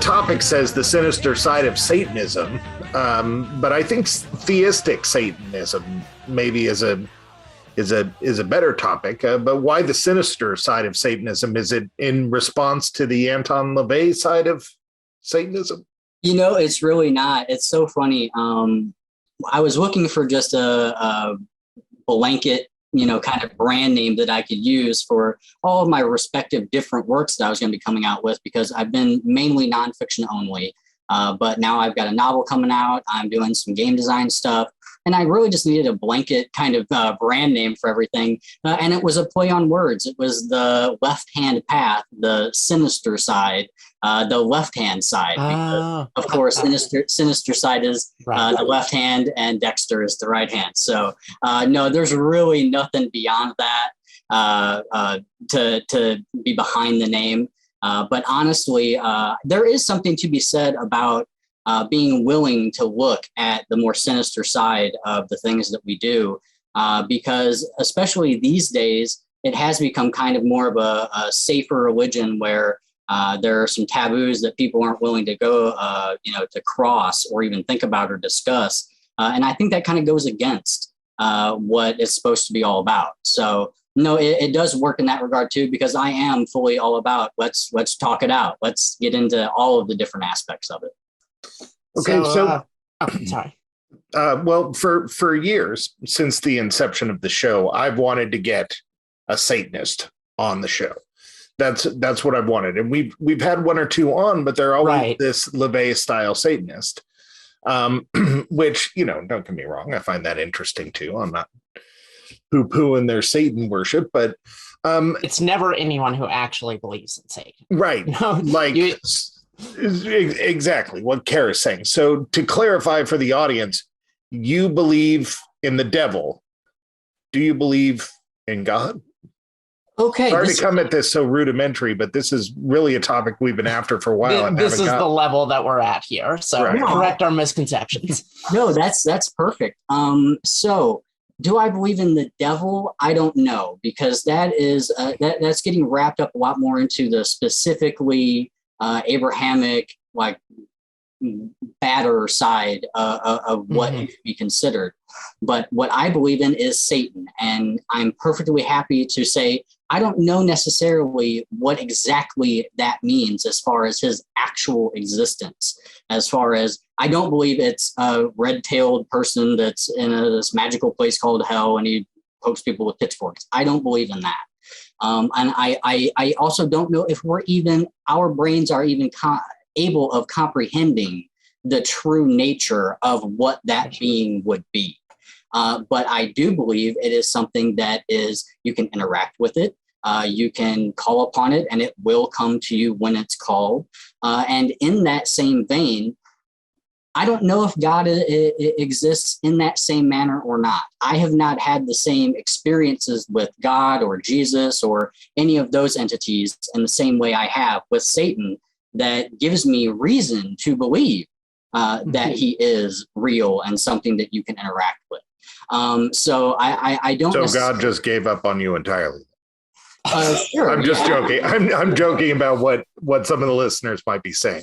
topic says the sinister side of Satanism, but I think theistic Satanism maybe is a better topic. But why the sinister side of Satanism? Is it in response to the Anton LaVey side of Satanism? It's really not. It's so funny. I was looking for just a blanket, kind of brand name that I could use for all of my respective different works that I was going to be coming out with, because I've been mainly nonfiction only. But now I've got a novel coming out. I'm doing some game design stuff. And I really just needed a blanket kind of brand name for everything. And it was a play on words. It was the left-hand path, the sinister side, the left-hand side. Because, of course, sinister side is the left hand and Dexter is the right hand. So, no, there's really nothing beyond that to be behind the name. But honestly, there is something to be said about being willing to look at the more sinister side of the things that we do, because especially these days, it has become kind of more of a safer religion where there are some taboos that people aren't willing to go, to cross or even think about or discuss. And I think that kind of goes against what it's supposed to be all about. So no, it does work in that regard too, because I am fully all about let's talk it out. Let's get into all of the different aspects of it. Okay, sorry. Well, for years since the inception of the show, I've wanted to get a Satanist on the show. That's what I've wanted, and we've had one or two on, but they're always this LaVey style Satanist, which don't get me wrong, I find that interesting too. I'm not poo-pooing their Satan worship, but it's never anyone who actually believes in Satan, right? Exactly what Kara's saying. So to clarify for the audience, you believe in the devil. Do you believe in God? Okay. Sorry to come at this so rudimentary, but this is really a topic we've been after for a while. This is the level that we're at here. So correct our misconceptions. No, that's perfect. So do I believe in the devil? I don't know, because that is that's getting wrapped up a lot more into the specifically Abrahamic, like badder side of what it could be considered. But what I believe in is Satan, and I'm perfectly happy to say I don't know necessarily what exactly that means as far as his actual existence. As far as I don't believe it's a red-tailed person that's in this magical place called hell and he pokes people with pitchforks. I don't believe in that. And I also don't know if our brains are even able of comprehending the true nature of what that being would be. But I do believe it is something that you can interact with it. You can call upon it and it will come to you when it's called. And in that same vein, I don't know if God exists in that same manner or not. I have not had the same experiences with God or Jesus or any of those entities in the same way I have with Satan that gives me reason to believe that he is real and something that you can interact with. So I don't. So God just gave up on you entirely. Sure, I'm just joking. I'm joking about what some of the listeners might be saying.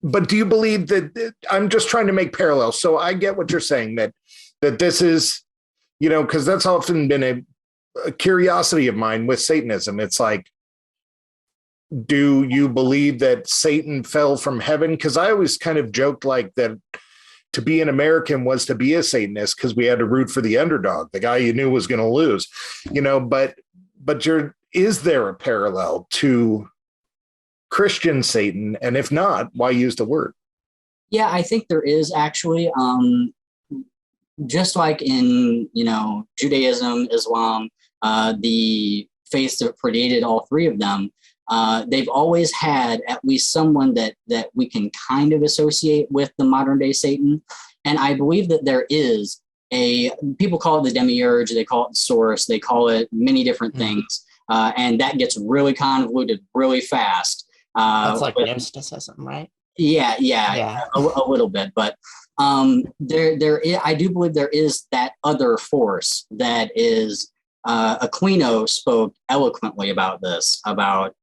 But do you believe that I'm just trying to make parallels? So I get what you're saying, that this is, because that's often been a curiosity of mine with Satanism. It's like, do you believe that Satan fell from heaven? Because I always kind of joked like that to be an American was to be a Satanist because we had to root for the underdog, the guy you knew was going to lose, but is there a parallel to Christian Satan? And if not, why use the word? Yeah, I think there is actually, just like in, Judaism, Islam, the faiths that predated all three of them, they've always had at least someone that we can kind of associate with the modern day Satan. And I believe that there is people call it the demiurge, they call it the source, they call it many different things. And that gets really convoluted really fast. That's like Gnosticism, right? Yeah, a little bit. But I do believe there is that other force that is, Aquino spoke eloquently about this, about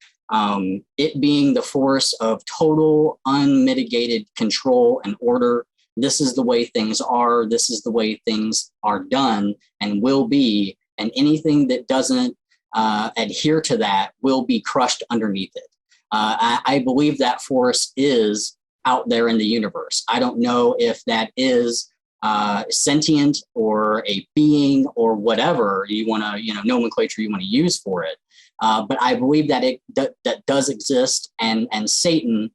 it being the force of total unmitigated control and order. This is the way things are. This is the way things are done and will be. And anything that doesn't adhere to that will be crushed underneath it. I believe that force is out there in the universe. I don't know if that is sentient or a being or whatever you want to, nomenclature you want to use for it. But I believe that that does exist, and Satan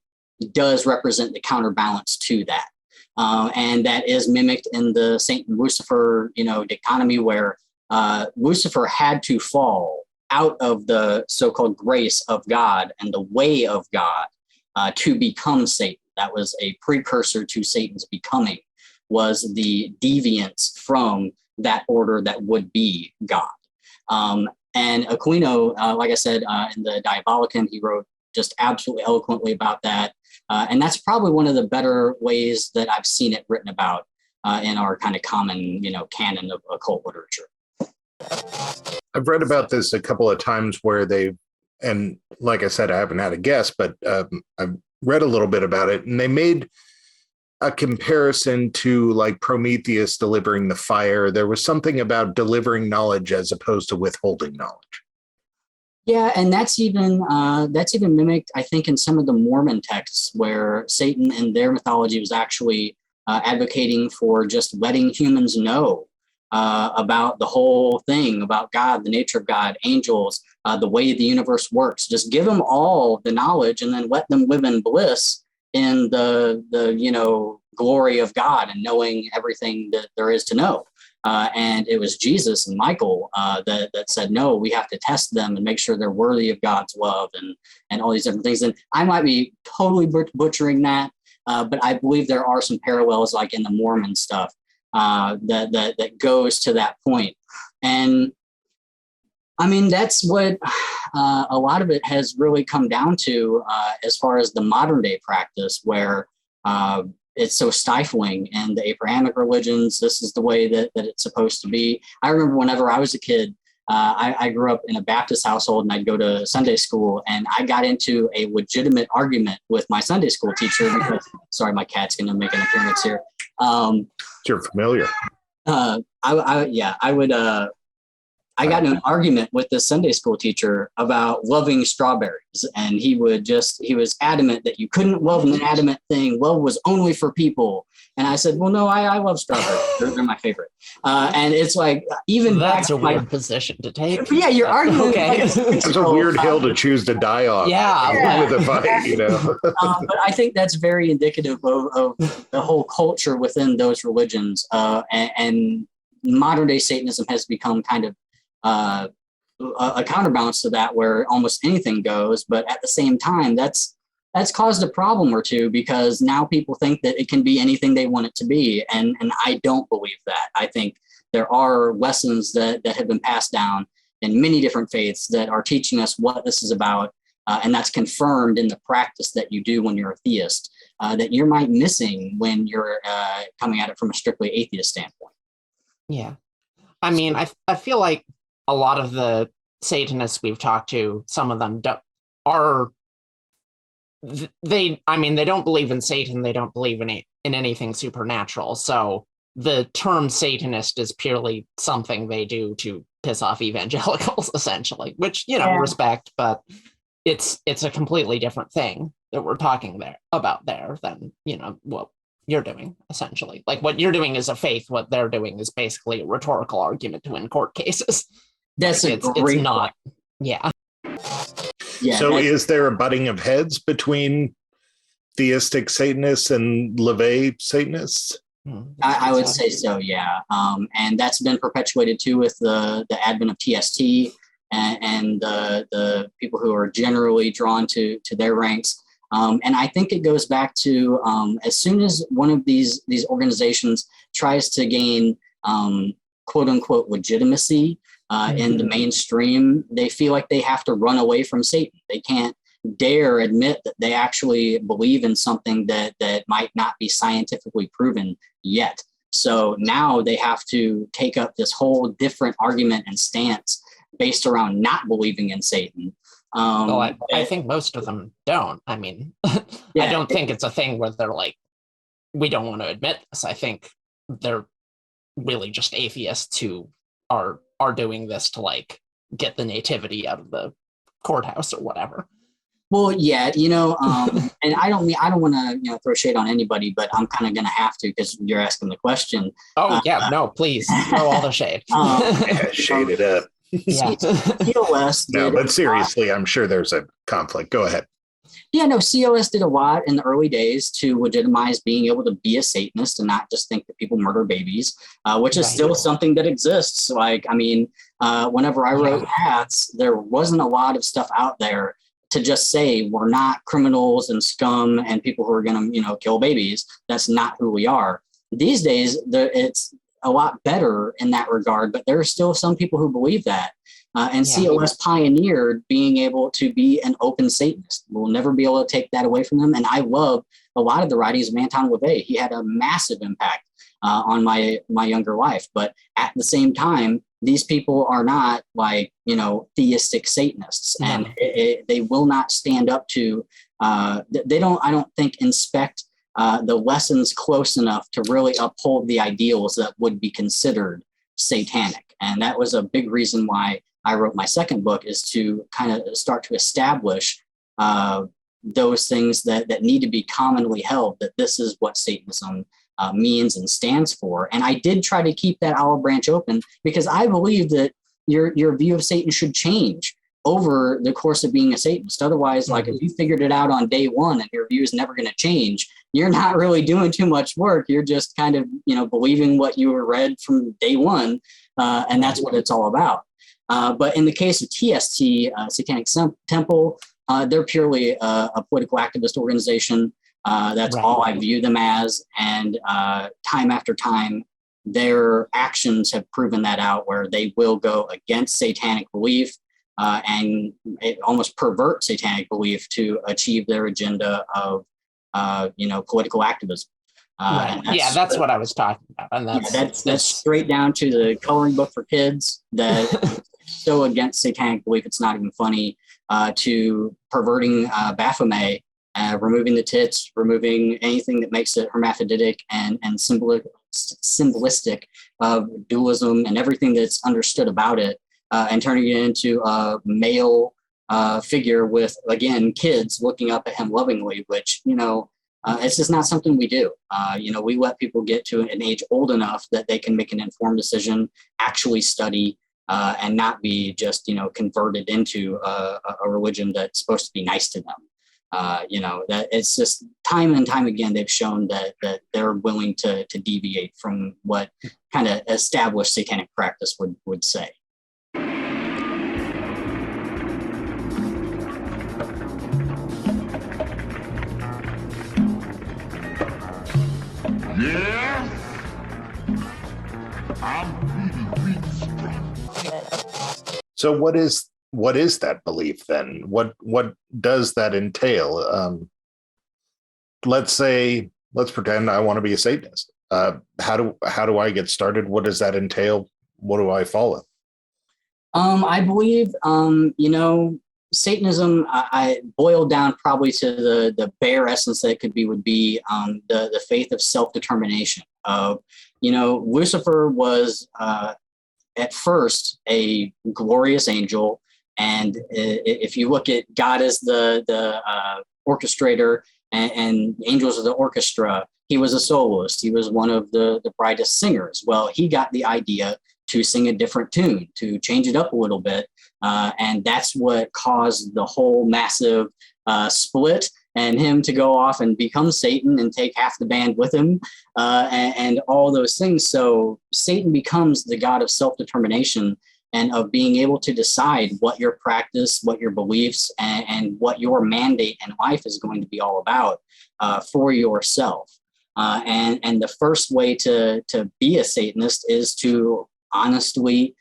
does represent the counterbalance to that. And that is mimicked in the Saint and Lucifer, dichotomy, where Lucifer had to fall out of the so-called grace of God and the way of God to become Satan. That was a precursor to Satan's becoming, was the deviance from that order that would be God. And Aquino, like I said, in the Diabolicum, he wrote just absolutely eloquently about that. And that's probably one of the better ways that I've seen it written about in our kind of common, canon of occult literature. I've read about this a couple of times where and like I said, I haven't had a guess, but I've read a little bit about it, and they made a comparison to like Prometheus delivering the fire. There was something about delivering knowledge as opposed to withholding knowledge. Yeah, and that's even mimicked, I think, in some of the Mormon texts, where Satan in their mythology was actually advocating for just letting humans know about the whole thing, about God, the nature of God, angels, the way the universe works. Just give them all the knowledge, and then let them live in bliss in the glory of God and knowing everything that there is to know. And it was Jesus and Michael that said, no, we have to test them and make sure they're worthy of God's love and all these different things. And I might be totally butchering that, but I believe there are some parallels, like in the Mormon stuff, that goes to that point. And I mean, that's what a lot of it has really come down to as far as the modern day practice, where it's so stifling. And the Abrahamic religions, this is the way that it's supposed to be. I remember whenever I was a kid, I grew up in a Baptist household, and I'd go to Sunday school, and I got into a legitimate argument with my Sunday school teacher because, sorry, my cat's going to make an appearance here. You're familiar. I got in an argument with the Sunday school teacher about loving strawberries. And he was adamant that you couldn't love an adamant thing. Love was only for people. And I said, well, no, I love strawberries. They're my favorite. And it's like, even that's a weird position to take. Yeah, you're arguing. Okay. It's a weird hill to choose to die on. Yeah. With a fight, But I think that's very indicative of the whole culture within those religions. And modern day Satanism has become kind of a counterbalance to that, where almost anything goes. But at the same time, that's caused a problem or two, because now people think that it can be anything they want it to be. And I don't believe that. I think there are lessons that have been passed down in many different faiths that are teaching us what this is about. And that's confirmed in the practice that you do when you're a theist, that you might missing when you're coming at it from a strictly atheist standpoint. Yeah. I mean, I feel like a lot of the Satanists we've talked to, some of them they don't believe in Satan. They don't believe in anything supernatural. So the term Satanist is purely something they do to piss off evangelicals, essentially, which, respect, but it's a completely different thing that we're talking about there than, what you're doing, essentially. Like, what you're doing is a faith. What they're doing is basically a rhetorical argument to win court cases. That's it's not. Yeah. So is there a butting of heads between theistic Satanists and LaVey Satanists? I would say so, yeah. And that's been perpetuated too with the advent of TST and the people who are generally drawn to their ranks. And I think it goes back to as soon as one of these organizations tries to gain quote unquote legitimacy in the mainstream, they feel like they have to run away from Satan. They can't dare admit that they actually believe in something that might not be scientifically proven yet. So now they have to take up this whole different argument and stance based around not believing in Satan. Well, I think most of them don't. I mean, Yeah, I don't think it's a thing where they're like, we don't want to admit this. I think they're really just atheists who are doing this to like get the nativity out of the courthouse or whatever. well, yeah, and I don't want to, throw shade on anybody, but I'm kind of going to have to because you're asking the question. Oh, yeah, no, please throw all the shade. Yeah, shade it up. Yeah. COS No, did but seriously, I'm sure there's a conflict. Go ahead. Yeah, no, COS did a lot in the early days to legitimize being able to be a Satanist and not just think that people murder babies, which is still something that exists. Like, I mean, whenever I wrote Hats, there wasn't a lot of stuff out there to just say we're not criminals and scum and people who are going to, kill babies. That's not who we are. These days, it's a lot better in that regard, but there are still some people who believe that. COS pioneered being able to be an open Satanist. We'll never be able to take that away from them. And I love a lot of the writings of Anton LaVey. He had a massive impact on my younger life. But at the same time, these people are not like, theistic Satanists. And they will not stand up to, I don't think, inspect the lessons close enough to really uphold the ideals that would be considered satanic. And that was a big reason why I wrote my second book, is to kind of start to establish those things that need to be commonly held, that this is what Satanism means and stands for. And I did try to keep that olive branch open because I believe that your view of Satan should change over the course of being a Satanist. Otherwise, like if you figured it out on day one and your view is never going to change, you're not really doing too much work. You're just kind of, believing what you read from day one. And that's what it's all about. But in the case of TST, Satanic Temple, they're purely a political activist organization. That's all I view them as. And time after time, their actions have proven that out, where they will go against satanic belief and almost pervert satanic belief to achieve their agenda of, political activism. That's what I was talking about. And that's straight down to the coloring book for kids that so against satanic belief it's not even funny, to perverting Baphomet, removing the tits, removing anything that makes it hermaphroditic and symbolistic of dualism and everything that's understood about it, and turning it into a male figure with, again, kids looking up at him lovingly, which, it's just not something we do. We let people get to an age old enough that they can make an informed decision, actually study, and not be just, converted into a religion that's supposed to be nice to them. That it's just time and time again, they've shown that they're willing to deviate from what kind of established satanic practice would say. Yeah, I'm really strong. So what is that belief then? What does that entail? Let's pretend I want to be a Satanist. How do I get started? What does that entail? What do I follow? I believe, Satanism, I boiled down probably to the bare essence that it would be the faith of self-determination. Lucifer was at first a glorious angel, and if you look at God as the orchestrator and angels of the orchestra, he was a soloist. He was one of the brightest singers. Well, he got the idea to sing a different tune, to change it up a little bit. And that's what caused the whole massive split, and him to go off and become Satan and take half the band with him, and all those things. So Satan becomes the god of self-determination and of being able to decide what your practice, what your beliefs, and what your mandate in life is going to be all about for yourself. And the first way to be a Satanist is to honestly,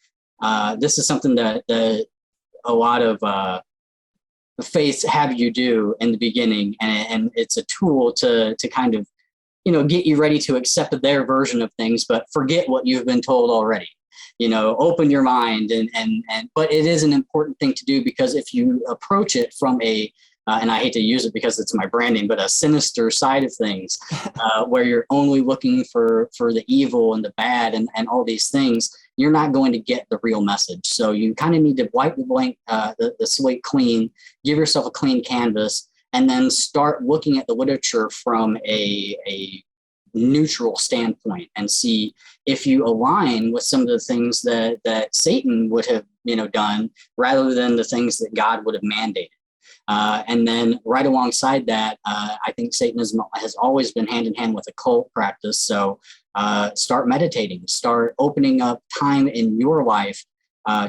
this is something that a lot of faiths have you do in the beginning, and it's a tool to kind of, get you ready to accept their version of things, but forget what you've been told already. open your mind but it is an important thing to do, because if you approach it from and I hate to use it because it's my branding, but a sinister side of things, where you're only looking for the evil and the bad and all these things, you're not going to get the real message. So you kind of need to wipe the slate clean, give yourself a clean canvas, and then start looking at the literature from a neutral standpoint and see if you align with some of the things that Satan would have done, rather than the things that God would have mandated. And then right alongside that, I think Satanism has always been hand in hand with occult practice. So start meditating, start opening up time in your life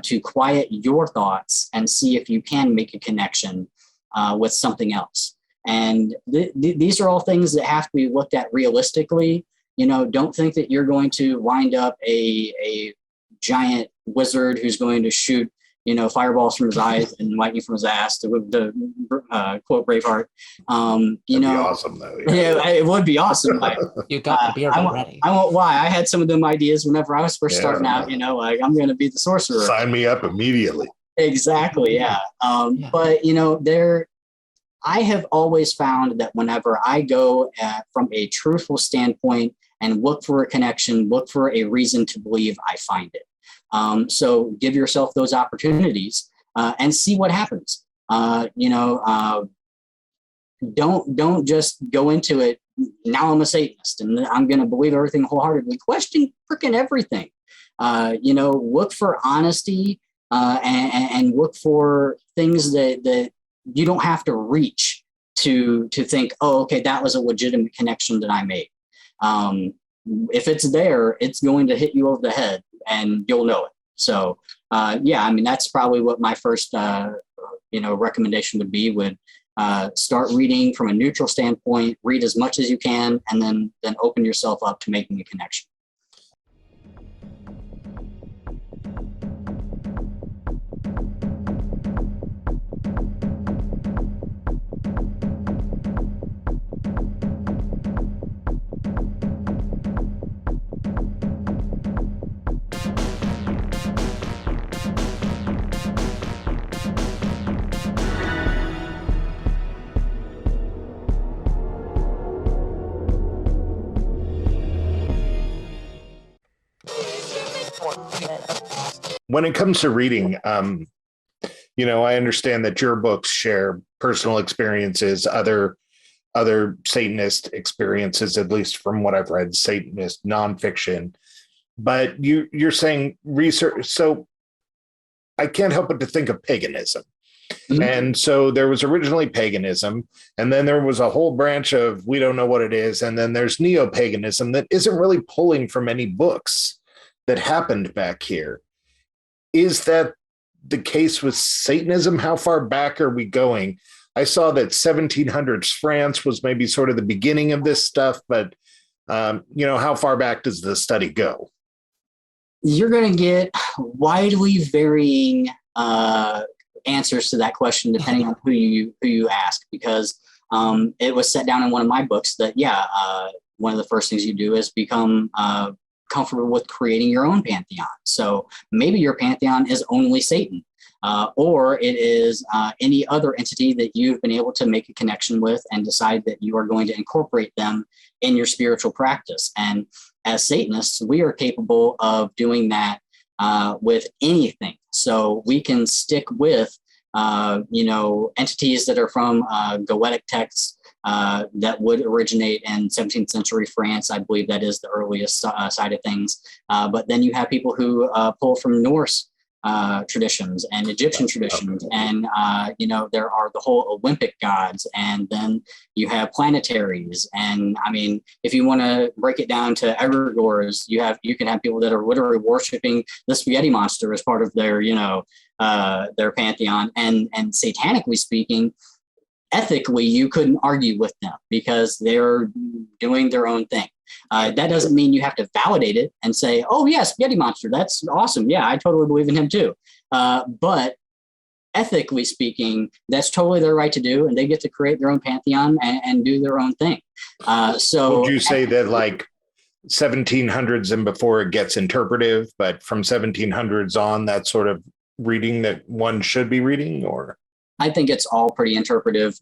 to quiet your thoughts and see if you can make a connection with something else. And these are all things that have to be looked at realistically. Don't think that you're going to wind up a giant wizard who's going to shoot fireballs from his eyes and lightning from his ass, to quote Braveheart. That'd be awesome, though. Yeah, it would be awesome. You got the beard already. I won't lie. I had some of them ideas whenever I was first starting out. I'm going to be the sorcerer. Sign me up immediately. Exactly. Yeah. But I have always found that whenever I go from a truthful standpoint and look for a connection, look for a reason to believe, I find it. So give yourself those opportunities and see what happens. Don't just go into it. Now I'm a Satanist and I'm going to believe everything wholeheartedly. Question freaking everything. Look for honesty and look for things that you don't have to reach to think, oh, okay, that was a legitimate connection that I made. If it's there, it's going to hit you over the head and you'll know it. So, that's probably what my first, recommendation would be. Start reading from a neutral standpoint, read as much as you can, and then open yourself up to making a connection. When it comes to reading, I understand that your books share personal experiences, other Satanist experiences, at least from what I've read, Satanist nonfiction. But you're saying research. So I can't help but to think of paganism. Mm-hmm. And so there was originally paganism, and then there was a whole branch of we don't know what it is. And then there's neo-paganism that isn't really pulling from any books that happened back here. Is that the case with Satanism? How far back are we going? I saw that 1700s France was maybe sort of the beginning of this stuff, but how far back does the study go? You're going to get widely varying answers to that question depending on who you ask, because it was set down in one of my books that one of the first things you do is become comfortable with creating your own pantheon. So maybe your pantheon is only Satan, or it is any other entity that you've been able to make a connection with and decide that you are going to incorporate them in your spiritual practice. And as Satanists, we are capable of doing that with anything. So we can stick with entities that are from Goetic texts that would originate in 17th century France. I believe that is the earliest side of things. But then you have people who pull from Norse traditions and Egyptian traditions. And, there are the whole Olympic gods. And then you have planetaries. And I mean, if you want to break it down to egregores, you can have people that are literally worshiping the spaghetti monster as part of their, their pantheon. And satanically speaking, ethically, you couldn't argue with them because they're doing their own thing. That doesn't mean you have to validate it and say, oh, yeah, spaghetti monster, that's awesome. Yeah, I totally believe in him too. But ethically speaking, that's totally their right to do, and they get to create their own pantheon and do their own thing. So would you say that 1700s and before it gets interpretive, but from 1700s on, that sort of reading that one should be reading? Or I think it's all pretty interpretive,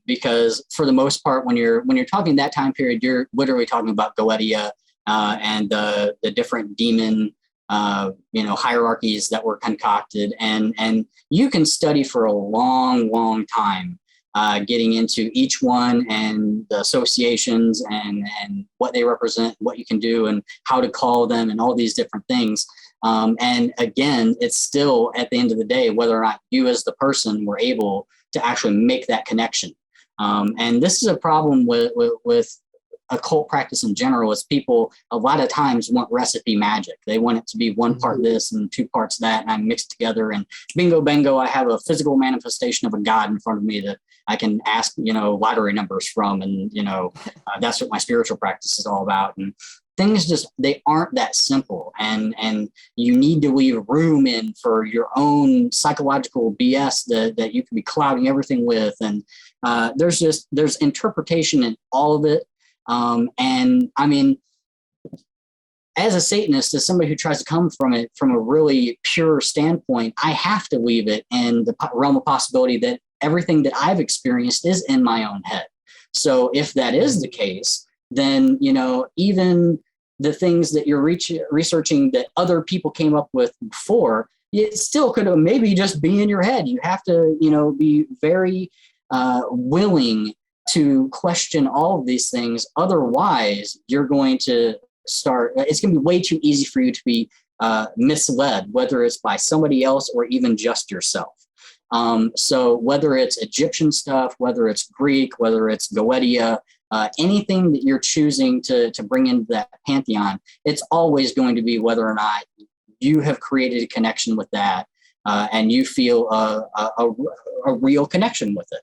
because for the most part, when you're talking that time period, you're literally talking about Goetia and the different demon hierarchies that were concocted, and you can study for a long time, getting into each one and the associations and what they represent, what you can do and how to call them and all these different things. And again, it's still at the end of the day, whether or not you as the person were able to actually make that connection. And this is a problem with occult practice in general, is people a lot of times want recipe magic. They want it to be one part this and two parts that, and I mix together and bingo bango, I have a physical manifestation of a god in front of me that I can ask, lottery numbers from. And, that's what my spiritual practice is all about. And things they aren't that simple. And you need to leave room in for your own psychological BS that you can be clouding everything with. And there's interpretation in all of it. And I mean, as a Satanist, as somebody who tries to come from it from a really pure standpoint, I have to leave it in the realm of possibility that everything that I've experienced is in my own head. So if that is the case, then, even the things that you're researching that other people came up with before, it still could have maybe just be in your head. You have to, be very willing to question all of these things. Otherwise, you're going to it's going to be way too easy for you to be misled, whether it's by somebody else or even just yourself. So whether it's Egyptian stuff, whether it's Greek, whether it's Goetia, anything that you're choosing to bring into that pantheon, it's always going to be whether or not you have created a connection with that, and you feel a real connection with it.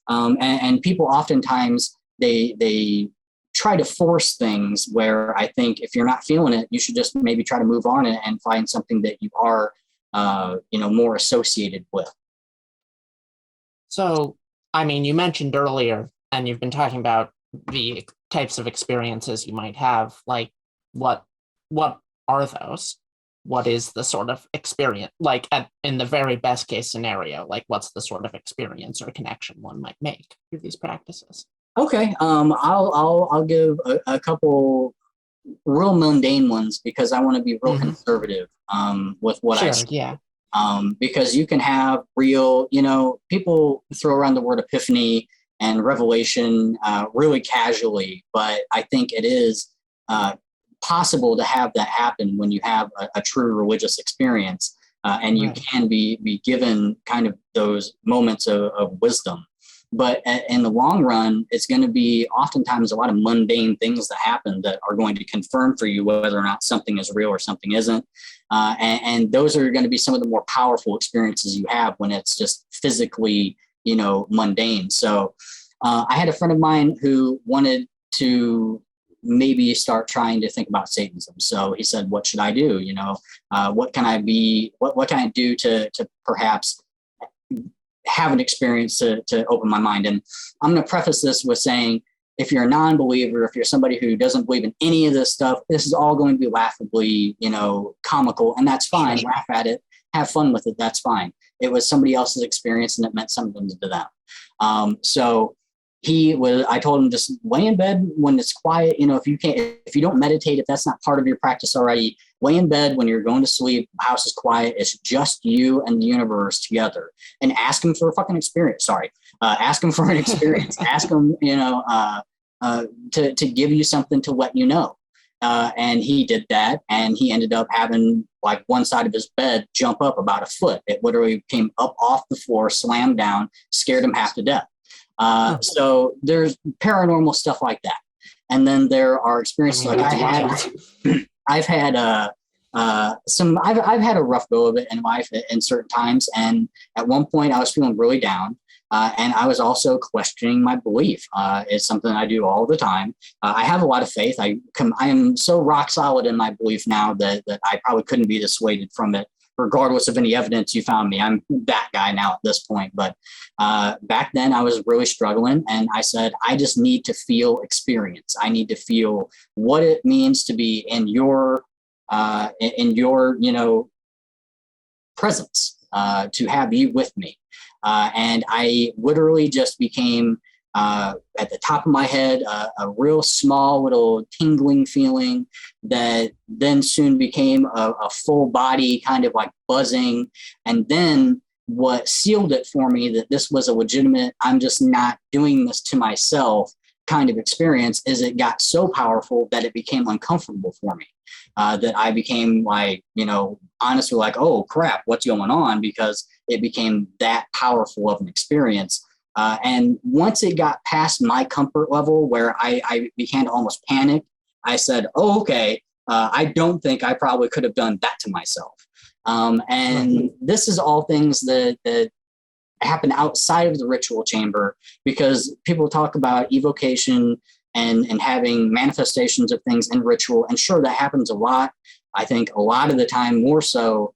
And people oftentimes, they try to force things where I think if you're not feeling it, you should just maybe try to move on and find something that you are, more associated with. So, I mean, you mentioned earlier, and you've been talking about the types of experiences you might have, like what are those? What is the sort of experience, like in the very best case scenario, like what's the sort of experience or connection one might make through these practices? Okay. I'll give a couple real mundane ones because I want to be real conservative with what I say. Yeah. Because you can have real, people throw around the word epiphany and revelation really casually, but I think it is possible to have that happen when you have a true religious experience, and you can be given kind of those moments of wisdom. But in the long run, it's going to be oftentimes a lot of mundane things that happen that are going to confirm for you whether or not something is real or something isn't. And those are going to be some of the more powerful experiences you have when it's just physically, mundane. So I had a friend of mine who wanted to maybe start trying to think about Satanism. So he said, what should I do? What can I be, what can I do to perhaps have an experience to open my mind? And I'm going to preface this with saying, if you're a non-believer, if you're somebody who doesn't believe in any of this stuff, this is all going to be laughably, comical, and that's fine. Laugh at it, have fun with it. That's fine. It was somebody else's experience and it meant something to them. So I told him, just lay in bed when it's quiet. If you don't meditate, if that's not part of your practice already, lay in bed when you're going to sleep, the house is quiet, it's just you and the universe together, and ask him for a fucking experience. Ask him for an experience. Ask him, to give you something to let you know. And he did that, and he ended up having like one side of his bed jump up about a foot. It literally came up off the floor, slammed down, scared him half to death. So there's paranormal stuff like that. And then there are experiences like I've had a rough go of it in life in certain times. And at one point I was feeling really down. And I was also questioning my belief. It's something I do all the time. I have a lot of faith. I am so rock solid in my belief now that I probably couldn't be dissuaded from it regardless of any evidence you found me. I'm that guy now at this point. But back then I was really struggling, and I said, I just need to feel experience. I need to feel what it means to be in your presence, to have you with me. And I literally just became, at the top of my head, a real small little tingling feeling that then soon became a full body kind of like buzzing. And then what sealed it for me that this was a legitimate, I'm just not doing this to myself kind of experience, is it got so powerful that it became uncomfortable for me. That I became like, honestly like, oh crap, what's going on? Because it became that powerful of an experience. And once it got past my comfort level where I began to almost panic, I said, oh, okay, I don't think I probably could have done that to myself. And this is all things that happen outside of the ritual chamber, because people talk about evocation and having manifestations of things in ritual. And sure, that happens a lot. I think a lot of the time, more so,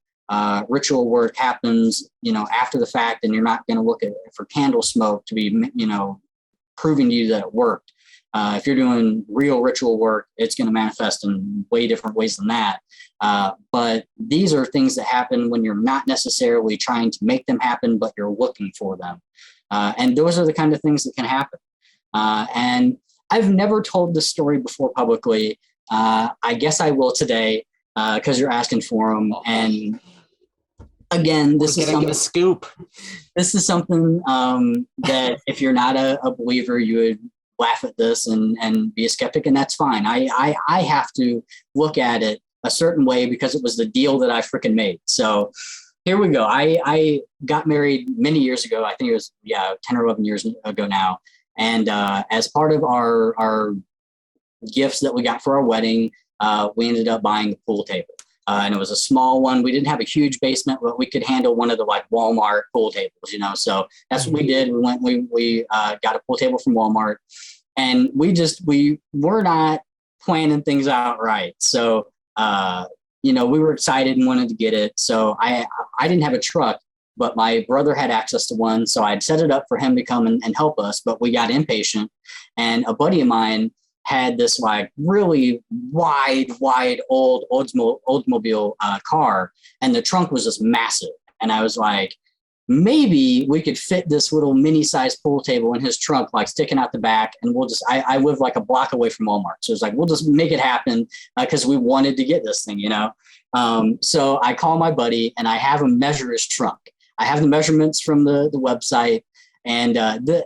ritual work happens, after the fact, and you're not going to look for candle smoke to be, proving to you that it worked. If you're doing real ritual work, it's going to manifest in way different ways than that. But these are things that happen when you're not necessarily trying to make them happen, but you're looking for them. And those are the kind of things that can happen. And I've never told this story before publicly. I guess I will today, because you're asking for them. And again, this is something, a scoop. This is something that if you're not a believer, you would laugh at this and be a skeptic, and that's fine. I have to look at it a certain way because it was the deal that I freaking made. So here we go. I got married many years ago. I think it was 10 or 11 years ago now. And as part of our gifts that we got for our wedding, we ended up buying a pool table. And it was a small one. We didn't have a huge basement, but we could handle one of the like Walmart pool tables, So that's what we did. We got a pool table from Walmart, and we were not planning things out right. So, we were excited and wanted to get it. So I didn't have a truck, but my brother had access to one. So I'd set it up for him to come and help us, but we got impatient, and a buddy of mine had this like really wide old Oldsmobile car, and the trunk was just massive. And I was like, maybe we could fit this little mini-sized pool table in his trunk, like sticking out the back, and we'll just, I live like a block away from Walmart. So it's like, we'll just make it happen because we wanted to get this thing, So I call my buddy and I have him measure his trunk. I have the measurements from the website. And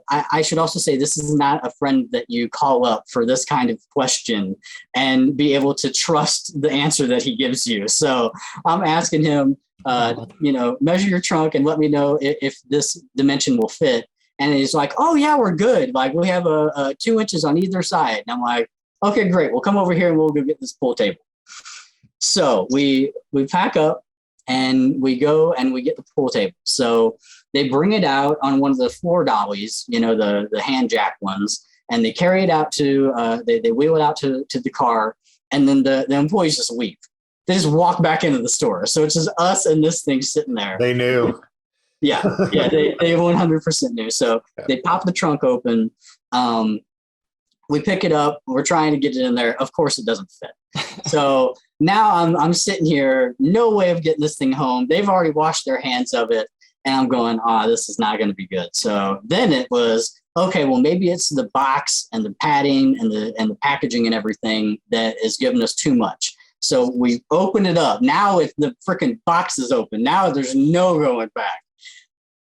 I should also say, this is not a friend that you call up for this kind of question and be able to trust the answer that he gives you. So I'm asking him, measure your trunk and let me know if this dimension will fit. And he's like, oh yeah, we're good. Like we have a 2 inches on either side. And I'm like, okay, great. We'll come over here and we'll go get this pool table. So we pack up and we go and we get the pool table. So they bring it out on one of the floor dollies, the hand jack ones, and they carry it out to, they wheel it out to the car, and then the employees just leave. They just walk back into the store. So it's just us and this thing sitting there. They knew. Yeah, they 100% knew. So they pop the trunk open. We pick it up. We're trying to get it in there. Of course, it doesn't fit. So now I'm sitting here, no way of getting this thing home. They've already washed their hands of it. And I'm going, this is not going to be good. So then it was, okay, well, maybe it's the box and the padding and the packaging and everything that is giving us too much. So we open it up. Now if the freaking box is open, now there's no going back.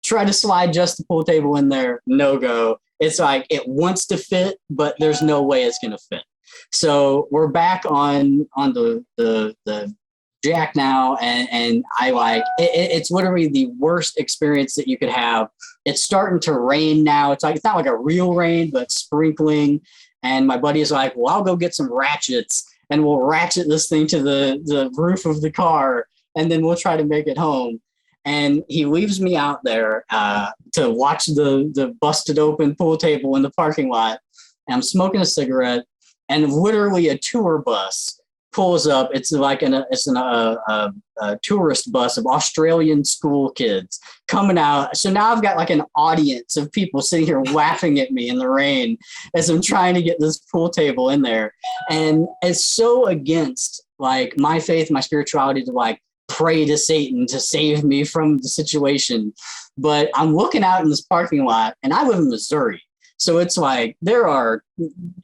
Try to slide just the pool table in there, no go. It's like it wants to fit, but there's no way it's going to fit. So we're back on the jack now, and I like it's literally the worst experience that you could have. It's starting to rain now. It's not like a real rain, but sprinkling. And my buddy is like, well, I'll go get some ratchets and we'll ratchet this thing to the roof of the car, and then we'll try to make it home. And he leaves me out there to watch the busted open pool table in the parking lot. And I'm smoking a cigarette, and literally a tour bus pulls up. It's like a tourist bus of Australian school kids coming out. So now I've got like an audience of people sitting here laughing at me in the rain as I'm trying to get this pool table in there. And it's so against like my faith, my spirituality to like pray to Satan to save me from the situation. But I'm looking out in this parking lot, and I live in Missouri. So it's like there are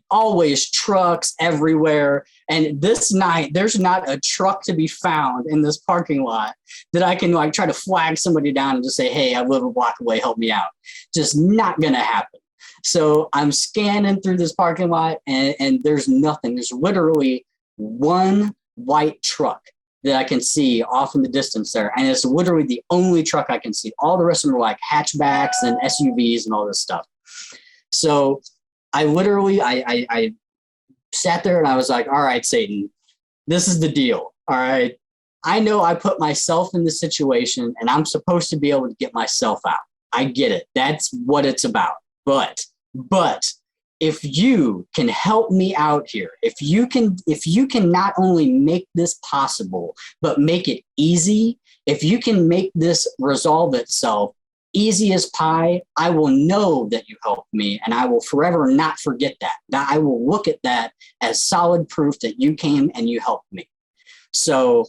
always trucks everywhere. And this night, there's not a truck to be found in this parking lot that I can like try to flag somebody down and just say, hey, I live a block away, help me out. Just not going to happen. So I'm scanning through this parking lot, and there's nothing. There's literally one white truck that I can see off in the distance there. And it's literally the only truck I can see. All the rest of them are like hatchbacks and SUVs and all this stuff. So I literally, I sat there and I was like, all right, Satan, this is the deal. All right. I know I put myself in this situation and I'm supposed to be able to get myself out. I get it. That's what it's about. But if you can help me out here, if you can not only make this possible, but make it easy, if you can make this resolve itself easy as pie, I will know that you helped me, and I will forever not forget that. That I will look at that as solid proof that you came and you helped me. So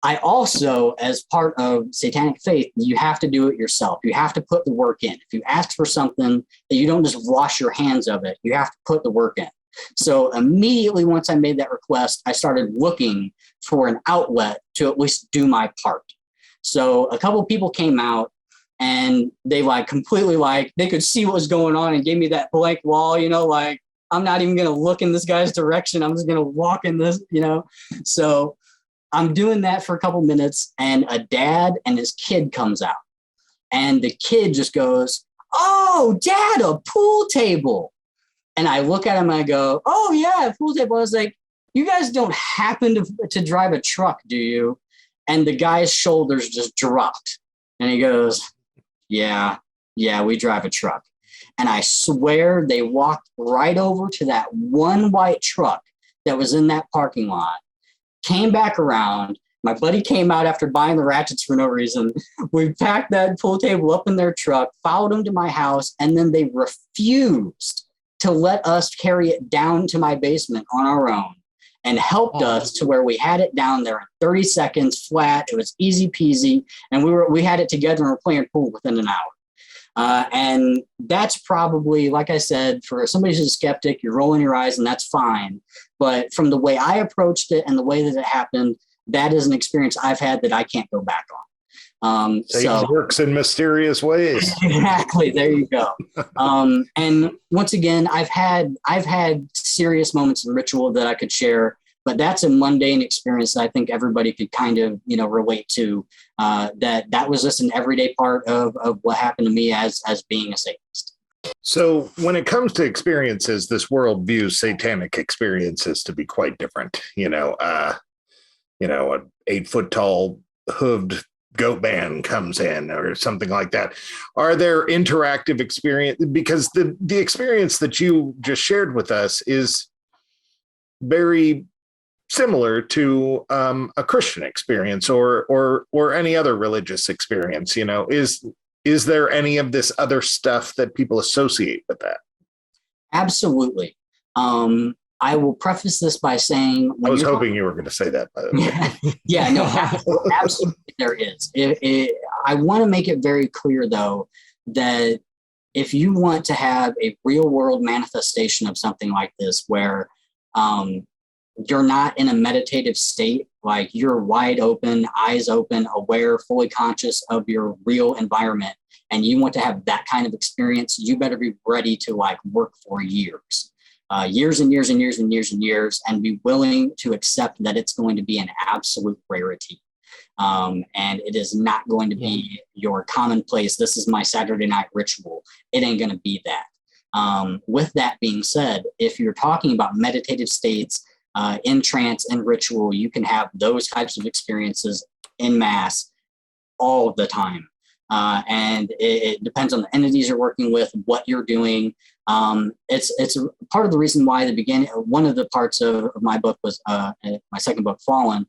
I also, as part of satanic faith, you have to do it yourself. You have to put the work in. If you ask for something, you don't just wash your hands of it. You have to put the work in. So immediately once I made that request, I started looking for an outlet to at least do my part. So a couple of people came out, and they like completely like, they could see what was going on and gave me that blank wall, you know, like, I'm not even going to look in this guy's direction. I'm just going to walk in this, you know? So I'm doing that for a couple minutes, and a dad and his kid comes out, and the kid just goes, oh, Dad, a pool table. And I look at him and I go, oh yeah, a pool table. I was like, you guys don't happen to drive a truck, do you? And the guy's shoulders just dropped, and he goes, yeah, we drive a truck. And I swear they walked right over to that one white truck that was in that parking lot, came back around. My buddy came out after buying the ratchets for no reason. We packed that pool table up in their truck, followed them to my house, and then they refused to let us carry it down to my basement on our own, and helped us to where we had it down there in 30 seconds flat. It was easy peasy. And we had it together and we're playing pool within an hour. And that's probably, like I said, for somebody who's a skeptic, you're rolling your eyes and that's fine. But from the way I approached it and the way that it happened, that is an experience I've had that I can't go back on. So works in mysterious ways. Exactly. There you go. And once again, I've had serious moments in ritual that I could share, but that's a mundane experience that I think everybody could kind of, relate to. That was just an everyday part of what happened to me as being a Satanist. So when it comes to experiences, this world views satanic experiences to be quite different. An 8-foot tall hooved goat man comes in or something like that. Are there interactive experience? Because the experience that you just shared with us is very similar to a Christian experience or any other religious experience. Is there any of this other stuff that people associate with that? Absolutely. I will preface this by saying... I was hoping you were going to say that, by the way. Yeah, no, absolutely there is. I want to make it very clear, though, that if you want to have a real-world manifestation of something like this, where you're not in a meditative state, like you're wide open, eyes open, aware, fully conscious of your real environment, and you want to have that kind of experience, you better be ready to work for years. Years and years and years and years and years, and be willing to accept that it's going to be an absolute rarity. And it is not going to be your commonplace, this is my Saturday night ritual. It ain't going to be that. With that being said, if you're talking about meditative states, in trance and ritual, you can have those types of experiences in mass all of the time. And it depends on the entities you're working with, what you're doing. It's part of the reason why the beginning, one of the parts of my book was my second book, Fallen,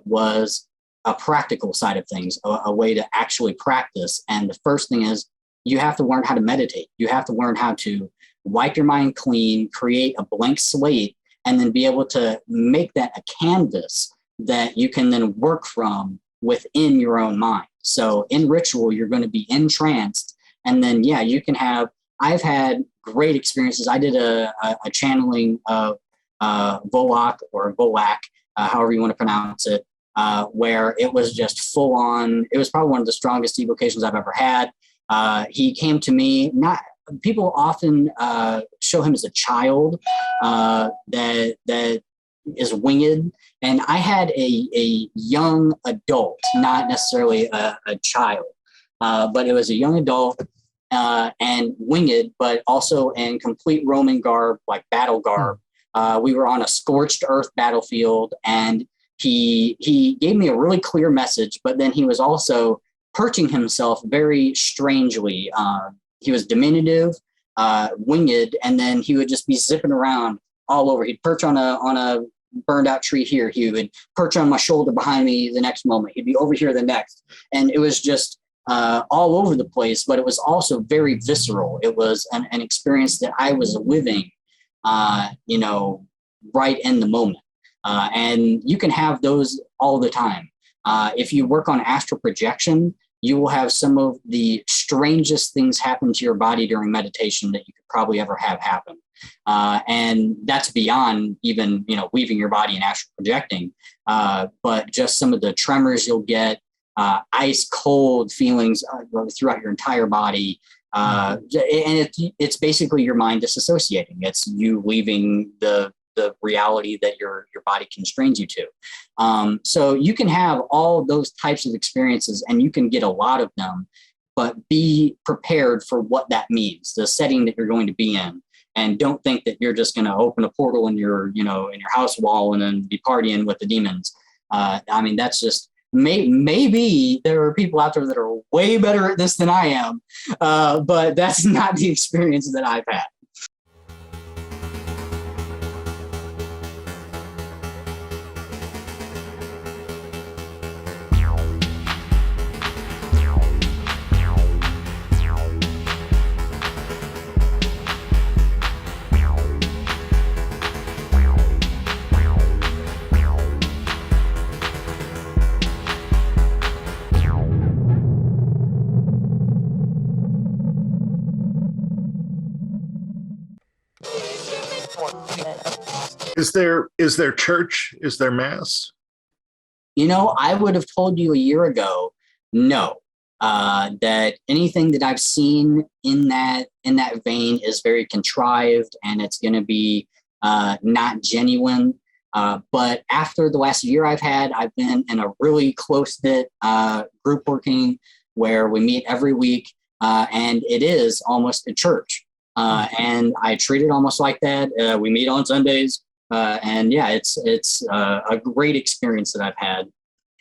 was a practical side of things, a way to actually practice. And the first thing is you have to learn how to meditate. You have to learn how to wipe your mind clean, create a blank slate, and then be able to make that a canvas that you can then work from within your own mind. So in ritual, you're going to be entranced. And then, yeah, you can have, I've had great experiences. I did a channeling of Volak or Volak, however you want to pronounce it, where it was just full on. It was probably one of the strongest evocations I've ever had. He came to me, people often show him as a child that is winged. And I had a young adult, not necessarily a child, but it was a young adult and winged, but also in complete Roman garb, like battle garb. We were on a scorched earth battlefield, and he gave me a really clear message, but then he was also perching himself very strangely. He was diminutive, winged, and then he would just be zipping around all over. He'd perch on a burned out tree here. He would perch on my shoulder behind me the next moment. He'd be over here the next. And it was just all over the place, but it was also very visceral. It was an experience that I was living, right in the moment. And you can have those all the time. If you work on astral projection, you will have some of the strangest things happen to your body during meditation that you could probably ever have happen. And that's beyond even, weaving your body and astral projecting. But just some of the tremors you'll get, ice cold feelings throughout your entire body. And it's basically your mind disassociating. It's you leaving the reality that your body constrains you to. So you can have all those types of experiences, and you can get a lot of them, but be prepared for what that means, the setting that you're going to be in. And don't think that you're just going to open a portal in your house wall and then be partying with the demons. That's just, maybe there are people out there that are way better at this than I am, but that's not the experience that I've had. Is there church? Is there mass? I would have told you a year ago, no, that anything that I've seen in that vein is very contrived, and it's going to be not genuine. But after the last year I've been in a really close-knit group working where we meet every week, and it is almost a church. And I treat it almost like that. We meet on Sundays. And yeah, it's a great experience that I've had.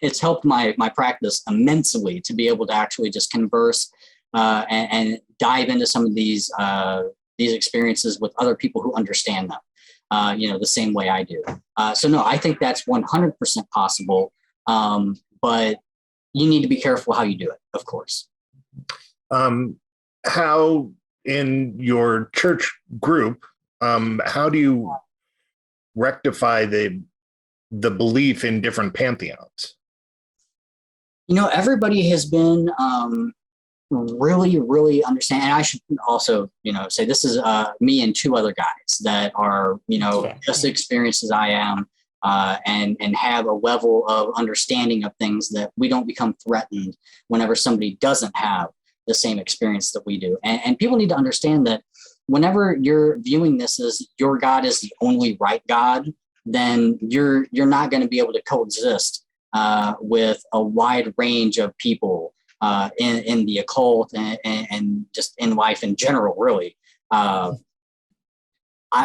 It's helped my practice immensely to be able to actually just converse and dive into some of these experiences with other people who understand them, the same way I do. So no, I think that's 100% possible. But you need to be careful how you do it, of course. How in your church group, how do you rectify the belief in different pantheons? Everybody has been really, really understanding. And I should also, say this is me and two other guys that are, just as experienced as I am, and have a level of understanding of things that we don't become threatened whenever somebody doesn't have the same experience that we do. And people need to understand that whenever you're viewing this as your God is the only right God, then you're not going to be able to coexist with a wide range of people in the occult and just in life in general, really.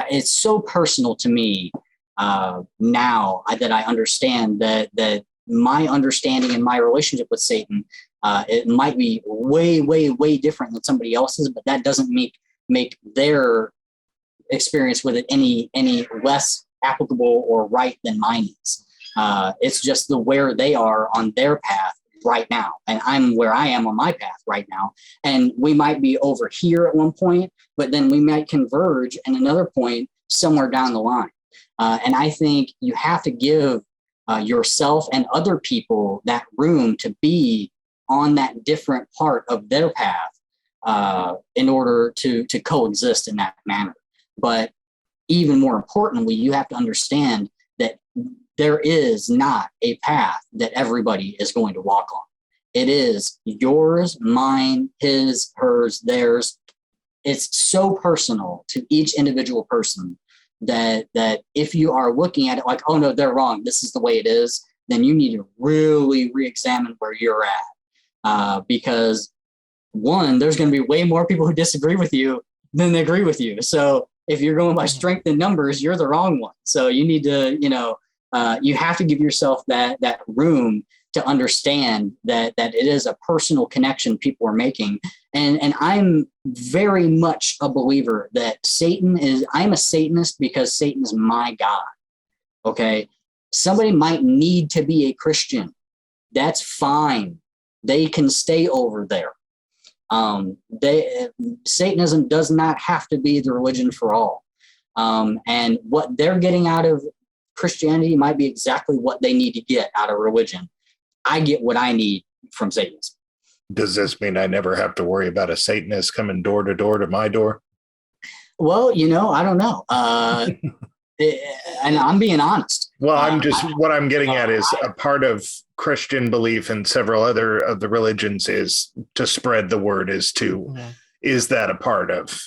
It's so personal to me now that I understand that my understanding and my relationship with Satan, it might be way, way, way different than somebody else's, but that doesn't make make their experience with it any less applicable or right than mine is. It's just where they are on their path right now, and I'm where I am on my path right now. And we might be over here at one point, but then we might converge at another point somewhere down the line. And I think you have to give yourself and other people that room to be on that different part of their path in order to coexist in that manner. But even more importantly, you have to understand that there is not a path that everybody is going to walk on. It is yours, mine, his, hers, theirs. It's so personal to each individual person that if you are looking at it like, oh no, they're wrong, this is the way it is, then you need to really re-examine where you're at. Because one, there's going to be way more people who disagree with you than they agree with you. So if you're going by strength in numbers, you're the wrong one. So you need to, you have to give yourself that room to understand that it is a personal connection people are making. And I'm very much a believer that I'm a Satanist because Satan is my God. Okay. Somebody might need to be a Christian. That's fine. They can stay over there. Satanism does not have to be the religion for all. And what they're getting out of Christianity might be exactly what they need to get out of religion. I get what I need from Satanism. Does this mean I never have to worry about a Satanist coming door to door to my door? Well, I don't know. And I'm being honest. Well, what I'm getting at is a part of Christian belief and several other of the religions is to spread the word is that a part of?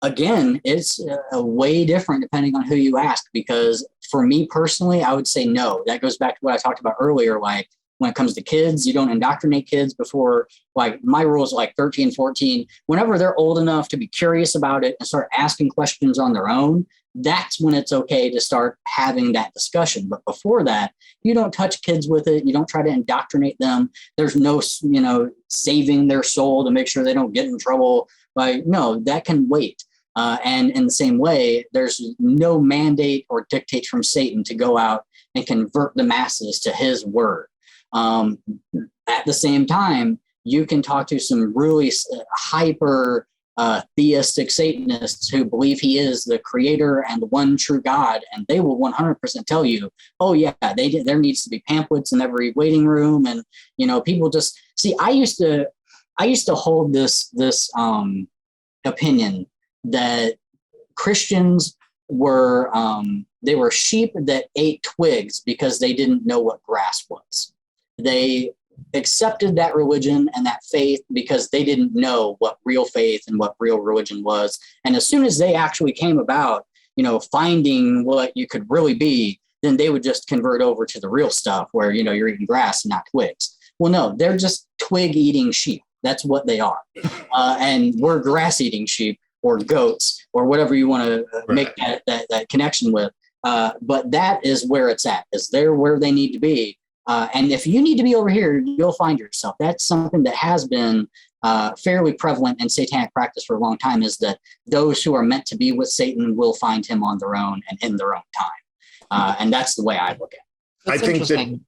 Again, it's a way different depending on who you ask, because for me personally, I would say no. That goes back to what I talked about earlier. Like when it comes to kids, you don't indoctrinate kids before, like my rules, like 13, 14, whenever they're old enough to be curious about it and start asking questions on their own, that's when it's okay to start having that discussion. But before that, you don't touch kids with it. You don't try to indoctrinate them. There's no, saving their soul to make sure they don't get in trouble. Like, no, that can wait. And in the same way, there's no mandate or dictate from Satan to go out and convert the masses to his word. At the same time, you can talk to some really hyper theistic Satanists who believe he is the creator and the one true God, and they will 100% tell you, oh yeah, there needs to be pamphlets in every waiting room, and people just see. I used to hold this opinion that Christians were they were sheep that ate twigs because they didn't know what grass was. They accepted that religion and that faith because they didn't know what real faith and what real religion was. And as soon as they actually came about, finding what you could really be, then they would just convert over to the real stuff where, you're eating grass and not twigs. Well, no, they're just twig eating sheep. That's what they are. And we're grass eating sheep or goats or whatever you want to make that connection with. But that is where it's at, is they're where they need to be. And if you need to be over here, you'll find yourself. That's something that has been fairly prevalent in satanic practice for a long time, is that those who are meant to be with Satan will find him on their own and in their own time. And that's the way I look at it. That's interesting.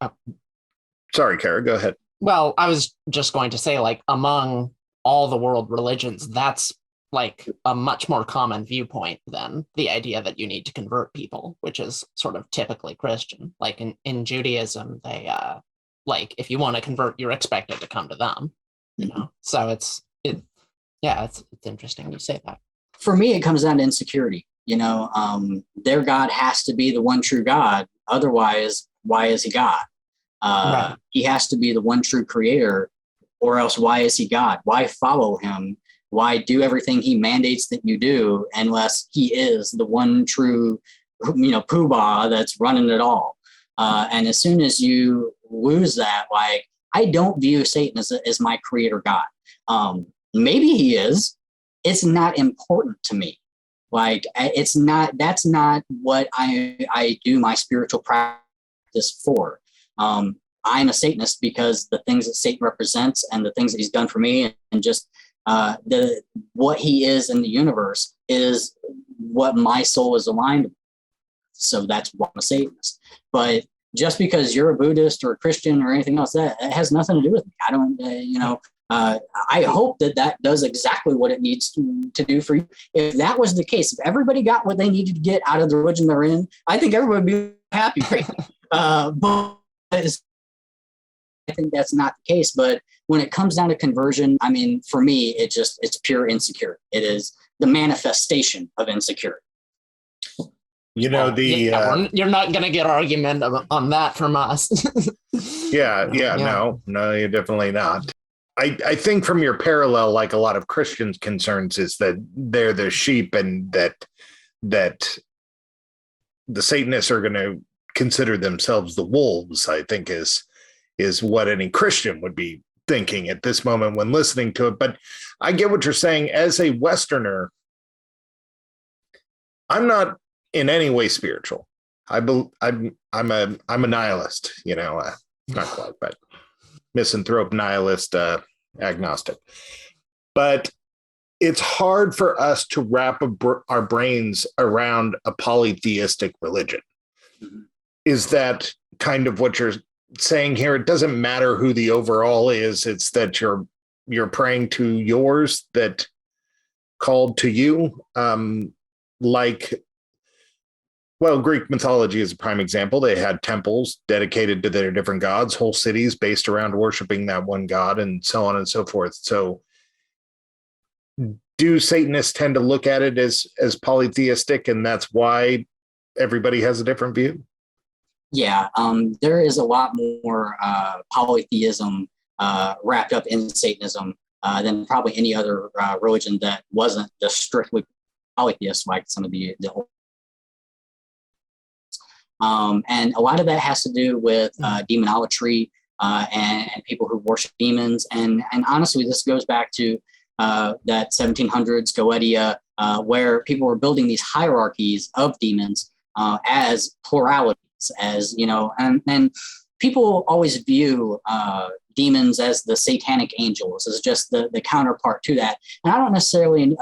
Sorry, Kara, go ahead. Well, I was just going to say, like, among all the world religions, that's like a much more common viewpoint than the idea that you need to convert people, which is sort of typically Christian. Like in Judaism, they like if you want to convert, you're expected to come to them. So it's interesting you say that. For me, it comes down to insecurity. Their God has to be the one true God. Otherwise, why is he God? Right. He has to be the one true creator, or else why is he God? Why follow him? Why do everything he mandates that you do unless he is the one true, poobah that's running it all? And as soon as you lose that, like, I don't view Satan as my creator God. Maybe he is. It's not important to me. Like, that's not what I do my spiritual practice for. I'm a Satanist because the things that Satan represents and the things that he's done for me, and just what he is in the universe is what my soul is aligned with. So that's why I'm a Satanist. But just because you're a Buddhist or a Christian or anything else, that has nothing to do with me. I don't, I hope that does exactly what it needs to do for you. If that was the case, if everybody got what they needed to get out of the religion they're in, I think everybody would be happy. But I think that's not the case. But when it comes down to conversion, I mean, for me, it's pure insecurity. It is the manifestation of insecurity. You know, you're not going to get argument on that from us. Yeah. No, you're definitely not. I think from your parallel, like a lot of Christians' concerns, is that they're the sheep, and that the Satanists are going to consider themselves the wolves, I think is what any Christian would be thinking at this moment when listening to it. But I get what you're saying. As a Westerner, I'm not in any way spiritual. I'm a nihilist, not quite, but misanthrope, nihilist, agnostic. But it's hard for us to wrap our brains around a polytheistic religion. Mm-hmm. Is that kind of what you're saying here? It doesn't matter who the overall is. It's that you're praying to yours that called to you. Greek mythology is a prime example. They had temples dedicated to their different gods, whole cities based around worshiping that one god, and so on and so forth. So do Satanists tend to look at it as polytheistic, and that's why everybody has a different view? Yeah, there is a lot more polytheism wrapped up in Satanism than probably any other religion that wasn't just strictly polytheist, like some of the old. And a lot of that has to do with demonolatry and people who worship demons. And honestly, this goes back to that 1700s Goetia, where people were building these hierarchies of demons as pluralities, and people always view demons as the satanic angels, as just the counterpart to that. And I don't necessarily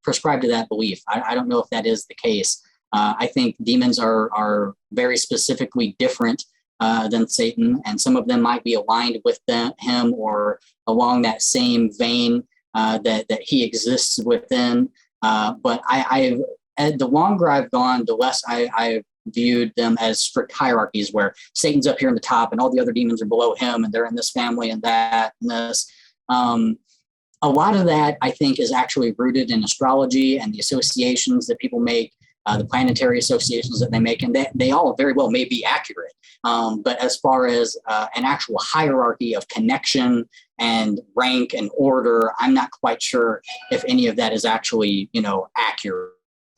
prescribe to that belief. I don't know if that is the case. I think demons are very specifically different than Satan, and some of them might be aligned with him or along that same vein that he exists within. But the longer I've gone, the less I've viewed them as strict hierarchies where Satan's up here in the top and all the other demons are below him, and they're in this family and that and this. A lot of that, I think, is actually rooted in astrology and the associations that people make. The planetary associations that they make, and they all very well may be accurate. But as far as an actual hierarchy of connection and rank and order, I'm not quite sure if any of that is actually, accurate.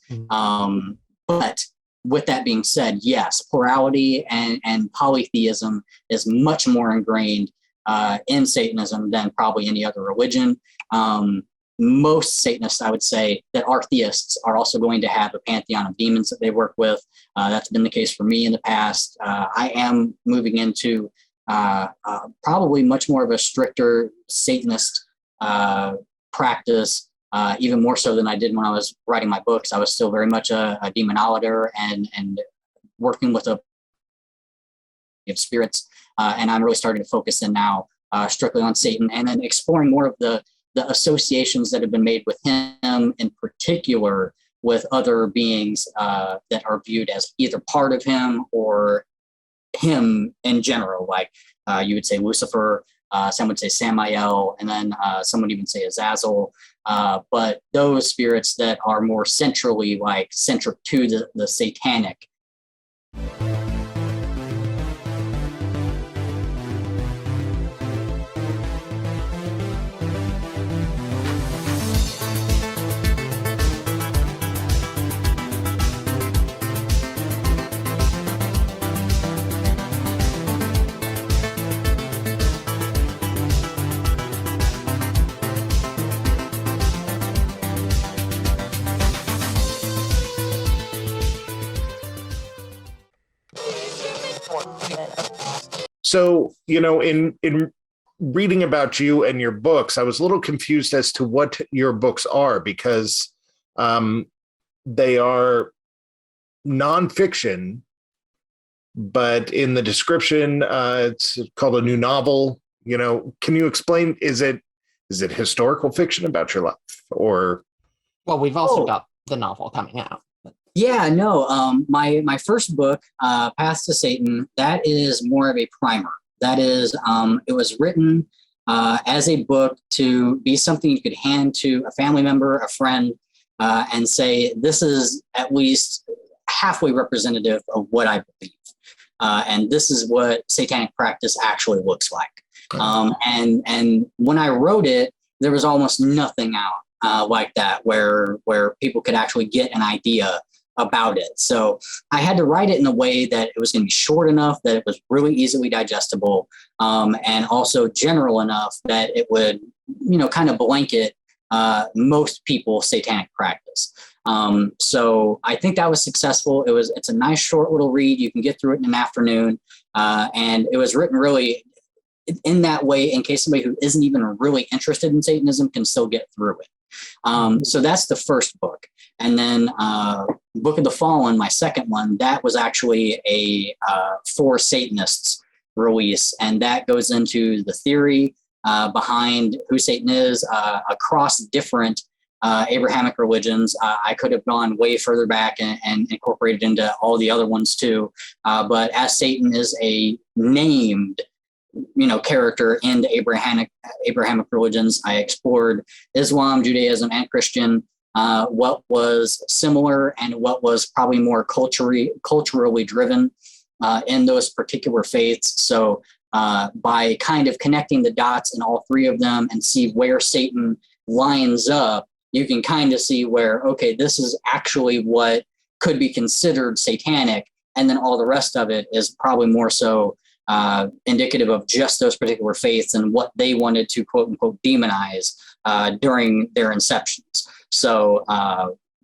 Mm-hmm. But with that being said, yes, plurality and polytheism is much more ingrained in Satanism than probably any other religion. Most Satanists, I would say, that are theists are also going to have a pantheon of demons that they work with. That's been the case for me in the past. I am moving into probably much more of a stricter Satanist practice, even more so than I did when I was writing my books. I was still very much a demonolator and working with of spirits. And I'm really starting to focus in now strictly on Satan, and then exploring more of the associations that have been made with him, in particular with other beings that are viewed as either part of him or him in general. Like you would say Lucifer, some would say Samael, and then some would even say Azazel. But those spirits that are more centrally centric to the satanic. So, in reading about you and your books, I was a little confused as to what your books are, because they are nonfiction, but in the description, it's called a new novel. Can you explain? Is it historical fiction about your life, or? Well, we've also got the novel coming out. Yeah, no. My first book, Path to Satan, that is more of a primer. That is, it was written as a book to be something you could hand to a family member, a friend, and say, this is at least halfway representative of what I believe. And this is what satanic practice actually looks like. And when I wrote it, there was almost nothing out like that where people could actually get an idea about it. So I had to write it in a way that it was going to be short enough that it was really easily digestible, and also general enough that it would, kind of blanket most people's satanic practice. So I think that was successful. It's a nice short little read. You can get through it in an afternoon. And it was written really in that way in case somebody who isn't even really interested in Satanism can still get through it. So that's the first book. And then Book of the Fallen, my second one, that was actually a for Satanists release. And that goes into the theory behind who Satan is across different Abrahamic religions. I could have gone way further back and incorporated into all the other ones too. But as Satan is a named, character in the Abrahamic religions, I explored Islam, Judaism, and Christian, what was similar and what was probably more culturally driven in those particular faiths. So by kind of connecting the dots in all three of them and see where Satan lines up, you can kind of see where, okay, this is actually what could be considered satanic. And then all the rest of it is probably more so indicative of just those particular faiths and what they wanted to quote unquote demonize during their inceptions. So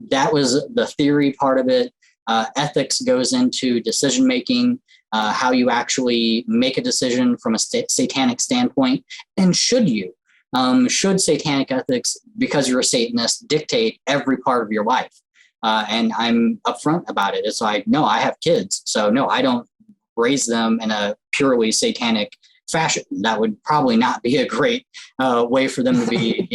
that was the theory part of it. Ethics goes into decision making, how you actually make a decision from a satanic standpoint. And should you? Should satanic ethics, because you're a Satanist, dictate every part of your life? And I'm upfront about it. It's like, no, I have kids. So no, I don't raise them in a purely satanic fashion. That would probably not be a great way for them to be,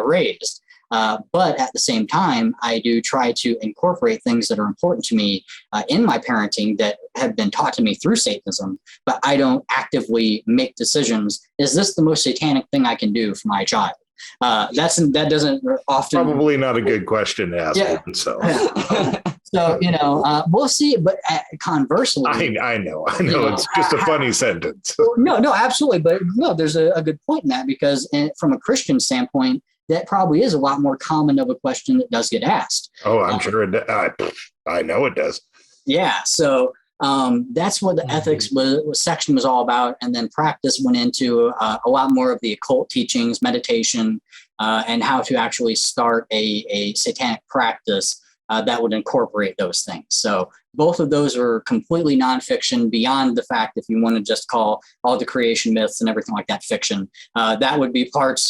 raised. But at the same time, I do try to incorporate things that are important to me in my parenting that have been taught to me through Satanism, but I don't actively make decisions. Is this the most satanic thing I can do for my child? That doesn't often. Probably not a good question to ask. Yeah. So. So, we'll see. But conversely, I know. It's just a funny sentence. No, absolutely. But no, there's a good point in that, because from a Christian standpoint, that probably is a lot more common of a question that does get asked. Oh, I'm sure it. I know it does. Yeah. So that's what the ethics section was all about. And then practice went into a lot more of the occult teachings, meditation, and how to actually start a satanic practice that would incorporate those things. So both of those are completely nonfiction, beyond the fact if you want to just call all the creation myths and everything like that fiction. That would be part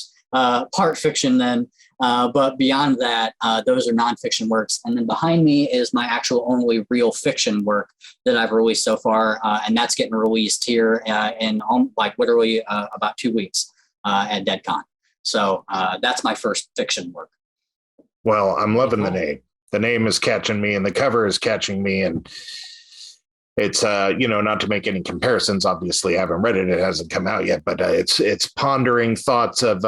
fiction then. But beyond that, those are nonfiction works. And then behind me is my actual only real fiction work that I've released so far. And that's getting released here in literally about 2 weeks at DeadCon. So that's my first fiction work. Well, I'm loving the name. The name is catching me and the cover is catching me. And it's, not to make any comparisons, obviously I haven't read it. It hasn't come out yet, but it's pondering thoughts of,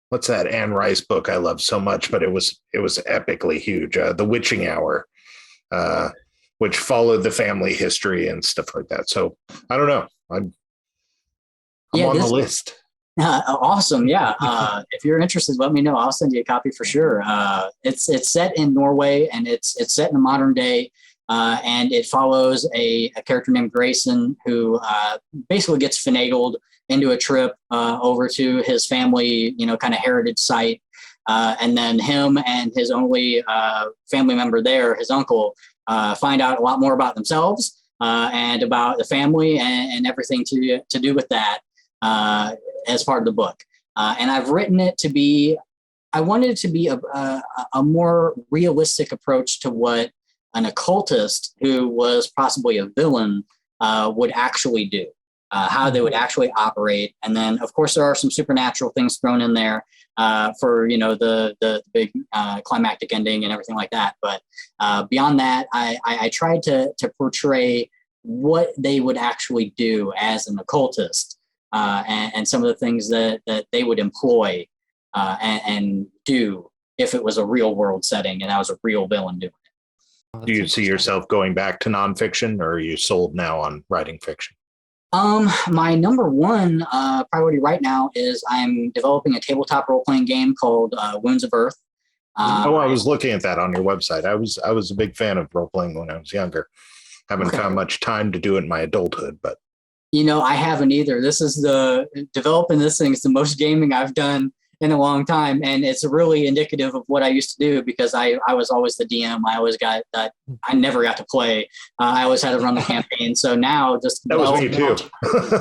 what's that Anne Rice book I love so much, but it was epically huge. The Witching Hour, which followed the family history and stuff like that. So I don't know. I'm on the list. Awesome. Yeah. If you're interested, let me know. I'll send you a copy for sure. It's set in Norway, and it's set in the modern day. And it follows a character named Grayson who basically gets finagled into a trip over to his family, kind of heritage site. And then him and his only family member there, his uncle, find out a lot more about themselves and about the family and everything to do with that. as part of the book. And I've written it to be, I wanted it to be a more realistic approach to what an occultist who was possibly a villain would actually do, how they would actually operate. And then, of course, there are some supernatural things thrown in there for, the big climactic ending and everything like that. But beyond that, I tried to portray what they would actually do as an occultist and some of the things that they would employ and do if it was a real world setting and I was a real villain doing it. Do you see yourself going back to nonfiction, or are you sold now on writing fiction? My number one priority right now is I'm developing a tabletop role-playing game called Wounds of Earth. I was looking at that on your website. I was a big fan of role-playing when I was younger. Haven't found much time to do it in my adulthood, but I haven't either. Developing this thing is the most gaming I've done in a long time, and it's really indicative of what I used to do because I was always the DM. I always got that. I never got to play. I always had to run the campaign. So now just that was me too.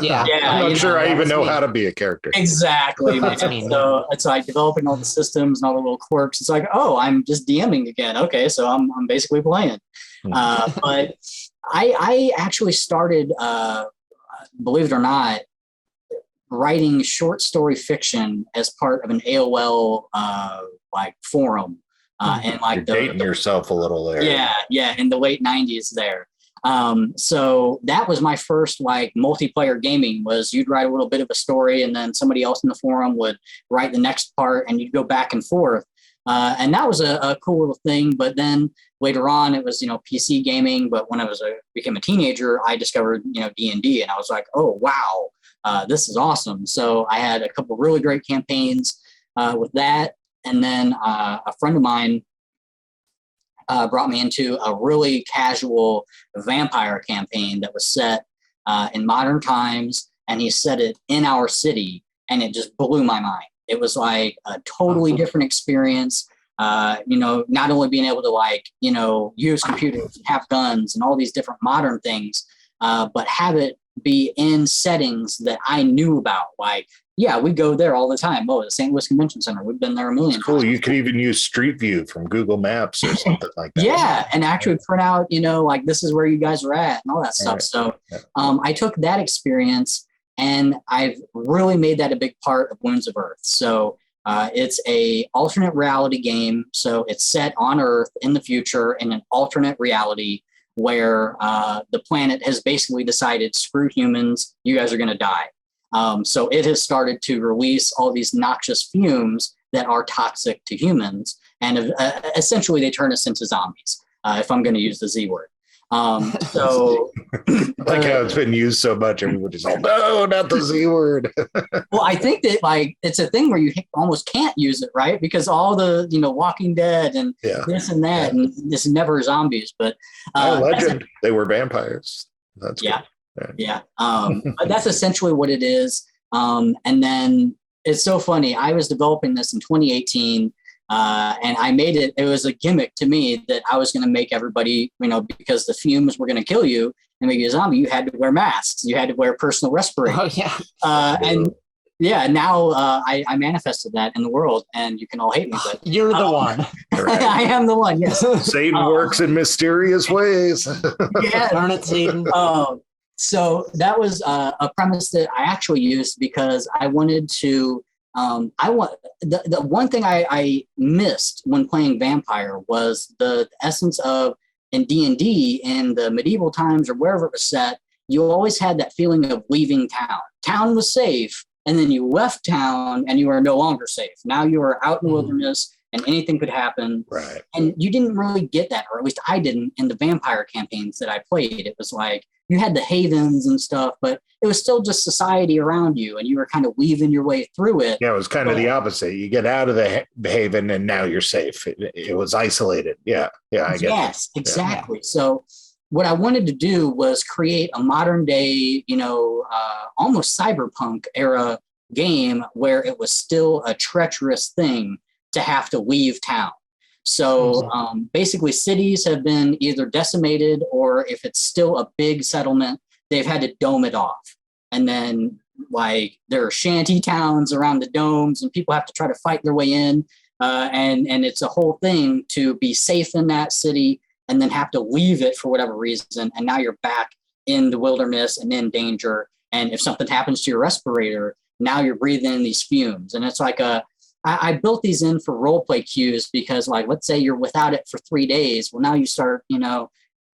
Yeah, I'm not sure I even know how to be a character. Exactly. So it's like developing all the systems and all the little quirks. It's like, oh, I'm just DMing again. Okay, so I'm basically playing. But I actually started, believe it or not, writing short story fiction as part of an AOL forum and You're dating yourself a little there. Yeah, in the late 90s there. So that was my first multiplayer gaming. Was you'd write a little bit of a story and then somebody else in the forum would write the next part and you'd go back and forth. And that was a cool little thing. But then later on, it was PC gaming. But when I became a teenager, I discovered D&D, and I was like, oh wow, this is awesome. So I had a couple really great campaigns with that, and then a friend of mine brought me into a really casual vampire campaign that was set in modern times, and he set it in our city, and it just blew my mind. It was like a totally different experience. Not only being able to use computers, have guns and all these different modern things, but have it be in settings that I knew about. We go there all the time. Oh, the St. Louis Convention Center. We've been there a million times. Cool. You could even use Street View from Google Maps or something like that. Yeah, and actually print out, this is where you guys are at and all that stuff. Right. So I took that experience and I've really made that a big part of Wounds of Earth. So it's a alternate reality game. So it's set on Earth in the future in an alternate reality where the planet has basically decided, screw humans, you guys are going to die. So it has started to release all these noxious fumes that are toxic to humans. And essentially they turn us into zombies, if I'm going to use the Z word. So like how it's been used so much, everybody's like, no, not the Z word. Well, I think that it's a thing where you almost can't use it, right? Because all the Walking Dead and this and that, and this never zombies, but legend they were vampires. That's yeah, good. Yeah. But that's essentially what it is. And then it's so funny. I was developing this in 2018. And I made it was a gimmick to me that I was going to make everybody, because the fumes were going to kill you and make you a zombie, you had to wear masks. You had to wear personal respirators. Oh, yeah. Now I manifested that in the world, and you can all hate me, but you're the one. Right. I am the one. Yes. Satan works in mysterious ways. Yeah. Darn it, Satan. So that was a premise that I actually used because I wanted to. The one thing I missed when playing vampire was the essence of in D&D in the medieval times or wherever it was set, you always had that feeling of leaving town. Town was safe, and then you left town and you are no longer safe. Now you are out in the wilderness and anything could happen. Right. And you didn't really get that, or at least I didn't in the vampire campaigns that I played. It was like you had the havens and stuff, but it was still just society around you and you were kind of weaving your way through it. Yeah, it was kind of the opposite. You get out of the haven and now you're safe. It was isolated. Yeah, I get it. Yes, exactly. Yeah. So what I wanted to do was create a modern day, almost cyberpunk era game where it was still a treacherous thing to have to leave town. So basically cities have been either decimated, or if it's still a big settlement, they've had to dome it off and then like there are shanty towns around the domes, and people have to try to fight their way in. And it's a whole thing to be safe in that city and then have to leave it for whatever reason. And now you're back in the wilderness and in danger. And if something happens to your respirator, now you're breathing in these fumes. And it's like I built these in for role play cues because, like, let's say you're without it for 3 days. Well, now you start,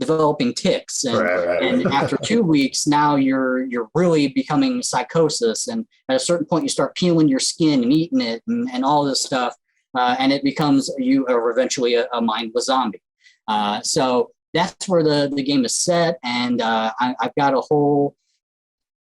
developing tics, and, and after 2 weeks, now you're really becoming psychosis. And at a certain point, you start peeling your skin and eating it and all this stuff, and it becomes you are eventually a mindless zombie. So that's where the game is set, and I've got a whole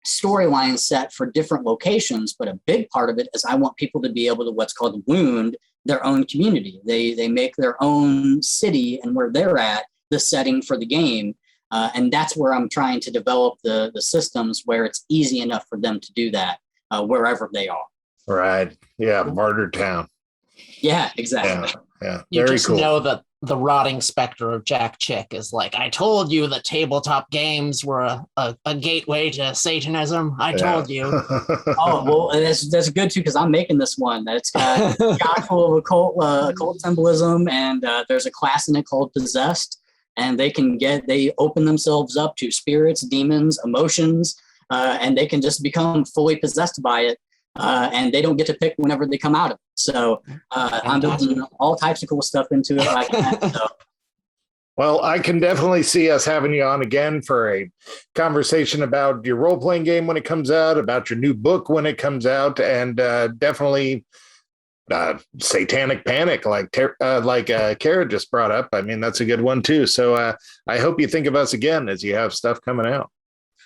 storyline set for different locations, but a big part of it is I want people to be able to what's called wound their own community. They make their own city and where they're at the setting for the game, and that's where I'm trying to develop the systems where it's easy enough for them to do that wherever they are. Right. Yeah. Martyr Town. Yeah, exactly. Yeah. You Very just cool. know that the rotting specter of Jack Chick is like, I told you that tabletop games were a gateway to Satanism. I told you. Oh, well, that's good too, because I'm making this one. It's got full of occult symbolism, and there's a class in it called Possessed, and they open themselves up to spirits, demons, emotions, and they can just become fully possessed by it. And they don't get to pick whenever they come out of it. So I'm building all types of cool stuff into it like that. So. Well, I can definitely see us having you on again for a conversation about your role-playing game when it comes out, about your new book when it comes out, and definitely Satanic Panic, like Kara just brought up. I mean, that's a good one too. So I hope you think of us again as you have stuff coming out.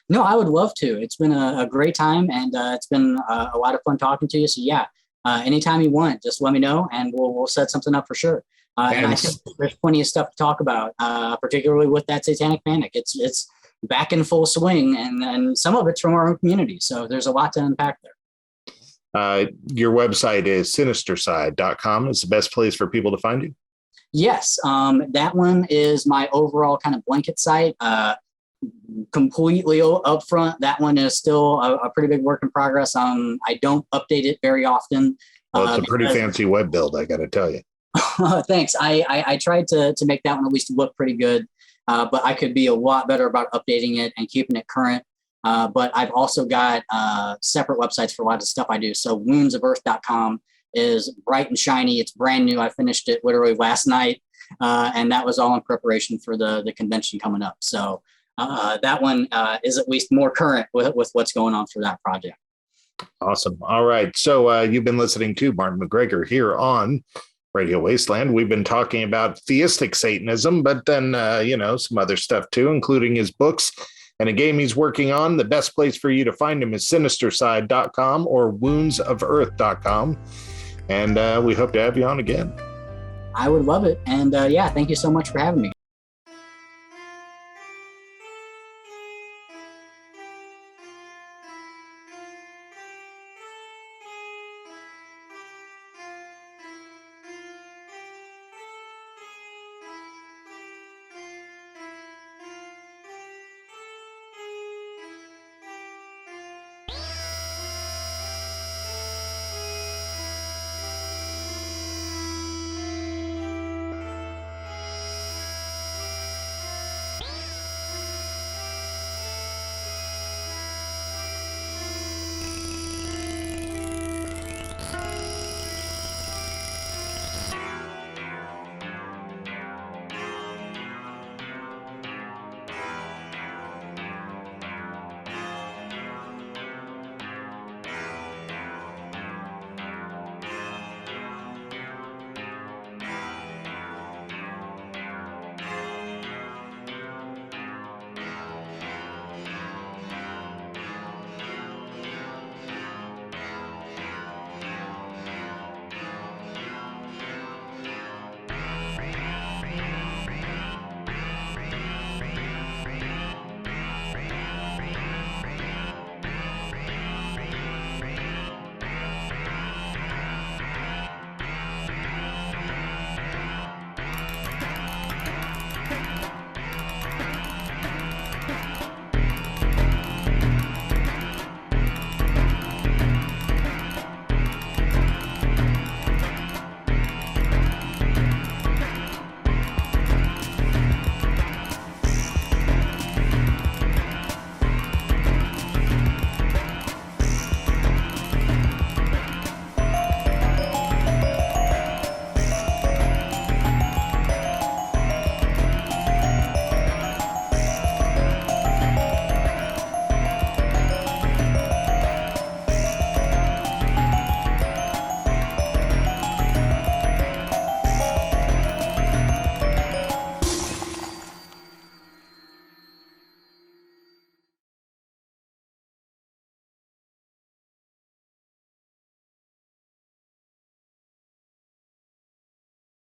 No, I would love to. It's been a great time, and it's been a lot of fun talking to you. So yeah, anytime you want, just let me know, and we'll set something up for sure. And I think there's plenty of stuff to talk about, particularly with that Satanic Panic. It's back in full swing, and some of it's from our own community. So there's a lot to unpack there. Your website is sinisterside.com. Is the best place for people to find you? Yes, that one is my overall kind of blanket site. Completely upfront, that one is still a pretty big work in progress. I don't update it very often. Well, it's a pretty fancy web build, I got to tell you. Thanks. I tried to make that one at least look pretty good, but I could be a lot better about updating it and keeping it current. But I've also got separate websites for a lot of stuff I do. So woundsoferth.com is bright and shiny. It's brand new. I finished it literally last night, and that was all in preparation for the convention coming up. So that one is at least more current with what's going on for that project. Awesome. All right. So you've been listening to Martin McGreggor here on Radio Wasteland. We've been talking about theistic Satanism, but then, some other stuff too, including his books and a game he's working on. The best place for you to find him is sinisterside.com or woundsoferth.com. And we hope to have you on again. I would love it. And thank you so much for having me.